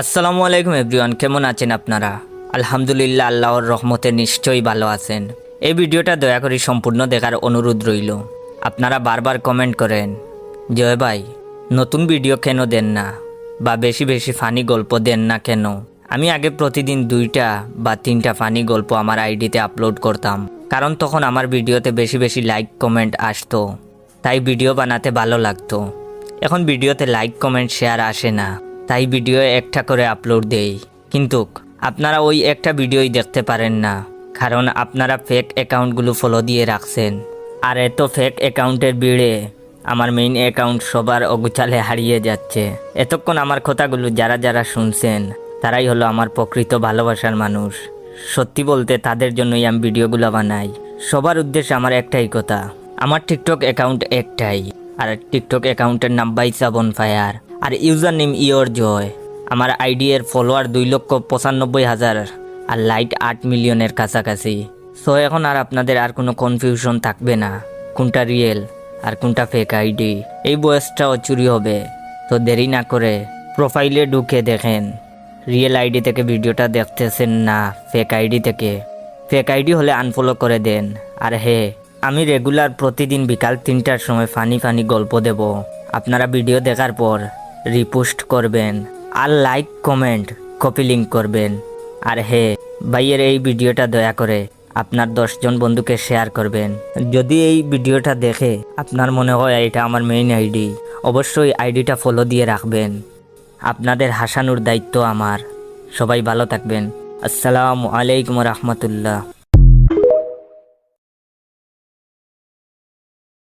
আসসালামু আলাইকুম এভরিওয়ান, কেমন আছেন আপনারা? আলহামদুলিল্লাহ, আল্লাহর রহমতে নিশ্চয়ই ভালো আছেন। এই ভিডিওটা দয়া করে সম্পূর্ণ দেখার অনুরোধ রইল। আপনারা বারবার কমেন্ট করেন, জয় ভাই নতুন ভিডিও কেন দেন না, বা বেশি বেশি ফানি গল্প দেন না কেন। আমি আগে প্রতিদিন 2টা বা 3টা ফানি গল্প আমার আইডিতে আপলোড করতাম, কারণ তখন আমার ভিডিওতে বেশি বেশি লাইক কমেন্ট আসতো, তাই ভিডিও বানাতে ভালো লাগতো। এখন ভিডিওতে লাইক কমেন্ট শেয়ার আসে না, তাই ভিডিও একটা করে আপলোড দেই। কিন্তু আপনারা ওই একটা ভিডিওই দেখতে পারেন না, কারণ আপনারা ফেক অ্যাকাউন্টগুলো ফলো দিয়ে রাখছেন। আর এত ফেক অ্যাকাউন্টের ভিড়ে আমার মেইন অ্যাকাউন্ট সবার অগুচালে হারিয়ে যাচ্ছে। এতক্ষণ আমার কথাগুলো যারা যারা শুনছেন, তারাই হলো আমার প্রকৃত ভালোবাসার মানুষ। সত্যি বলতে তাদের জন্যই আমি ভিডিওগুলো বানাই। সবার উদ্দেশ্যে আমার একটাই কথা, আমার টিকটক অ্যাকাউন্ট একটাই, আর টিকটক অ্যাকাউন্টের নাম বাইসা বনফায়ার, আর ইউজার নেম ইয়োর জয়। আমার আইডি এর ফলোয়ার 2,95,000 আর লাইক 8 মিলিয়নের কাছাকাছি। সো এখন আর আপনাদের আর কোনো কনফিউশন থাকবে না কোনটা রিয়েল আর কোনটা ফেক আইডি। এই বয়সটাও চুরি হবে, তো দেরি না করে প্রোফাইলে ঢুকে দেখেন রিয়েল আইডি থেকে ভিডিওটা দেখতেছেন না ফেক আইডি থেকে। ফেক আইডি হলে আনফলো করে দেন। আর হে, আমি রেগুলার প্রতিদিন বিকাল 3টার সময় ফানি ফানি গল্প দেব। আপনারা ভিডিও দেখার পর রিপোস্ট করবেন আর লাইক কমেন্ট কপি লিঙ্ক করবেন। আর হে, ভাইয়ের এই ভিডিওটা দয়া করে আপনার 10 জন বন্ধুকে শেয়ার করবেন। যদি এই ভিডিওটা দেখে আপনার মনে হয় এটা আমার মেইন আইডি, অবশ্যই আইডিটা ফলো দিয়ে রাখবেন। আপনাদের হাসানোর দায়িত্ব আমার। সবাই ভালো থাকবেন। আসসালামু আলাইকুম রহমতুল্লাহ।